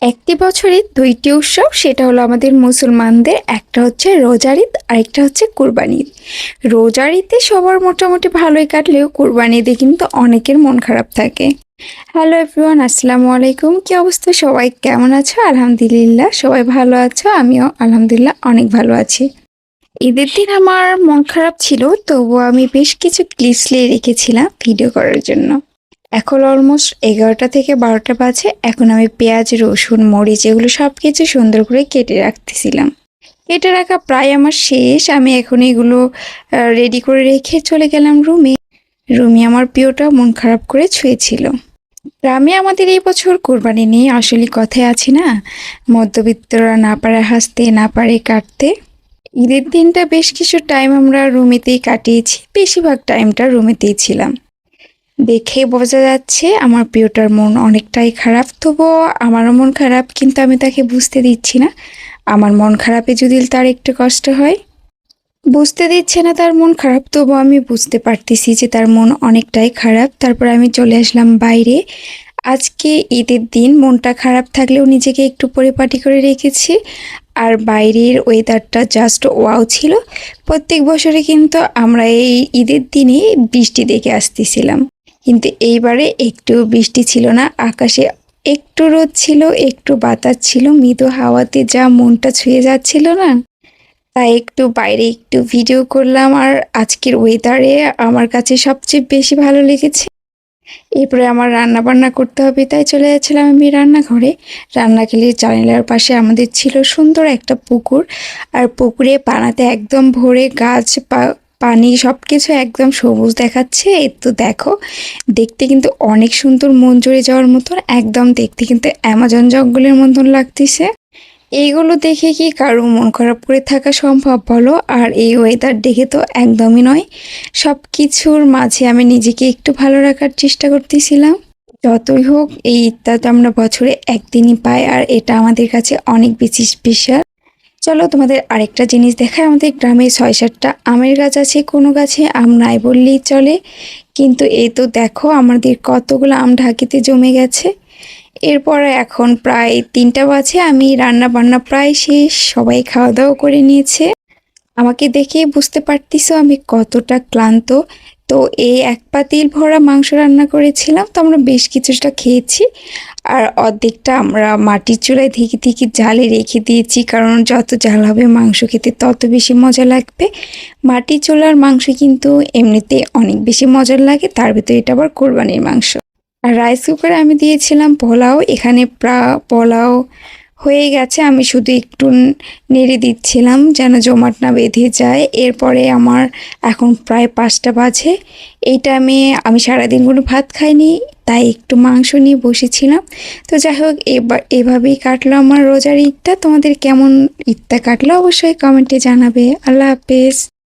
একটি বছরে ২টি উৎসব, সেটা হলো আমাদের মুসলমানদের। একটা হচ্ছে রোজার ঈদ, আরেকটা হচ্ছে কুরবানি ঈদ। রোজার ঈদে সবার মোটামুটি ভালোই কাটলেও কুরবানি ঈদে কিন্তু অনেকের মন খারাপ থাকে। হ্যালো এভরিওয়ান, আসসালামু আলাইকুম। কি অবস্থা, সবাই কেমন আছো? আলহামদুলিল্লাহ সবাই ভালো আছো, আমিও আলহামদুলিল্লাহ অনেক ভালো আছি। ঈদের দিন আমার মন খারাপ ছিল, তবুও আমি বেশ কিছু ক্লিপস নিয়ে রেখেছিলাম ভিডিও করার জন্য। এখন অলমোস্ট 11টা থেকে 12টা বাজে। এখন আমি পেঁয়াজ, রসুন, মরিচ এগুলো সব কিছু সুন্দর করে কেটে রাখতেছিলাম। কেটে রাখা প্রায় আমার শেষ। আমি এখন এগুলো রেডি করে রেখে চলে গেলাম রুমে। রুমে আমার প্রিয়টা মন খারাপ করে শুয়েছিল। গ্রামে আমাদের এই বছর কোরবানি নেই। আসলে কথায় আছে না, মধ্যবিত্তরা না পারে হাসতে, না পারে কাটতে। ঈদের দিনটা বেশ কিছু টাইম আমরা রুমেতেই কাটিয়েছি, বেশিরভাগ টাইমটা রুমেতেই ছিলাম। দেখে বোঝা যাচ্ছে আমার প্রিয়টার মন অনেকটাই খারাপ। তবুও আমারও মন খারাপ, কিন্তু আমি তাকে বুঝতে দিচ্ছি না। আমার মন খারাপে যদি তার একটু কষ্ট হয়, বুঝতে দিচ্ছে না তার মন খারাপ, তবু আমি বুঝতে পারতেছি যে তার মন অনেকটাই খারাপ। তারপর আমি চলে আসলাম বাইরে। আজকে ঈদের দিন মনটা খারাপ থাকলেও নিজেকে একটু পরিপাটি করে রেখেছি। আর বাইরের ওয়েদারটা জাস্ট ওয়াও ছিল। প্রত্যেক বছরে কিন্তু আমরা এই ঈদের দিনে বৃষ্টি দেখে আসতেছিলাম, কিন্তু এইবারে একটু বৃষ্টি ছিল না। আকাশে একটু রোদ ছিল, একটু বাতাস ছিল, মৃদু হাওয়াতে যা মনটা ছুঁয়ে যাচ্ছিল না, তাই একটু বাইরে একটু ভিডিও করলাম। আর আজকের ওয়েদারে আমার কাছে সবচেয়ে বেশি ভালো লেগেছে। এরপরে আমার রান্না বান্না করতে হবে, তাই চলে যাচ্ছিলাম আমি রান্নাঘরে। রান্নাঘরের জানালার পাশে আমাদের ছিল সুন্দর একটা পুকুর। আর পুকুরে পানাতে একদম ভরে গাছ, পানি সব কিছু একদম সবুজ দেখাচ্ছে। এই তো দেখো, দেখতে কিন্তু অনেক সুন্দর, মন জুড়ে যাওয়ার মতন। একদম দেখতে কিন্তু অ্যামাজন জঙ্গলের মতন লাগতেছে। এইগুলো দেখে কি কারো মন খারাপ করে থাকা সম্ভব বলো? আর এই ওয়েদার দেখে তো একদমই নয়। সব কিছুর মাঝে আমি নিজেকে একটু ভালো রাখার চেষ্টা করতেছিলাম। যতই হোক, এই ঈদটা তো আমরা বছরে একদিনই পাই, আর এটা আমাদের কাছে অনেক বেশি স্পেশাল। চলো তোমাদের আরেকটা জিনিস দেখায়। আমাদের গ্রামে ৬-৭টা আমের গাছ আছে, কোনো গাছে আম নাই বললেই চলে। কিন্তু এই তো দেখো, আমাদের কতগুলো আম ঢাকিতে জমে গেছে। এরপরে এখন প্রায় ৩টা বাজে, আমি রান্না বান্না প্রায় শেষ, সবাই খাওয়া দাওয়া করে নিয়েছে। আমাকে দেখেই বুঝতে পারতেছো আমি কতটা ক্লান্ত। তো এই এক পাতিল ভরা মাংস রান্না করেছিলাম, তো আমরা বেশ কিছুটা খেয়েছি। আর অর্ধেকটা আমরা মাটির চুলায় ধিকি ধিকি জালে রেখে দিয়েছি, কারণ যত জাল হবে মাংস খেতে তত বেশি মজা লাগবে। মাটির চুলার মাংস কিন্তু এমনিতে অনেক বেশি মজার লাগে, তার ভিতরে এটা আবার কোরবানির মাংস। আর রাইস কুকারে আমি দিয়েছিলাম পোলাও। এখানে পোলাও হয়ে গেছে, আমি শুধু একটু নেড়ে দিচ্ছিলাম যেন জমাট না বেঁধে যায়। এরপরে আমার এখন প্রায় 5টা বাজে। এই টাইমে আমি সারাদিন কোনো ভাত খাইনি, তাই একটু মাংস নিয়ে বসেছিলাম। তো যাই হোক, এভাবেই কাটলো আমার রোজার ঈদটা। তোমাদের কেমন ঈদটা কাটলো অবশ্যই কমেন্টে জানাবে। আল্লাহ হাফেজ।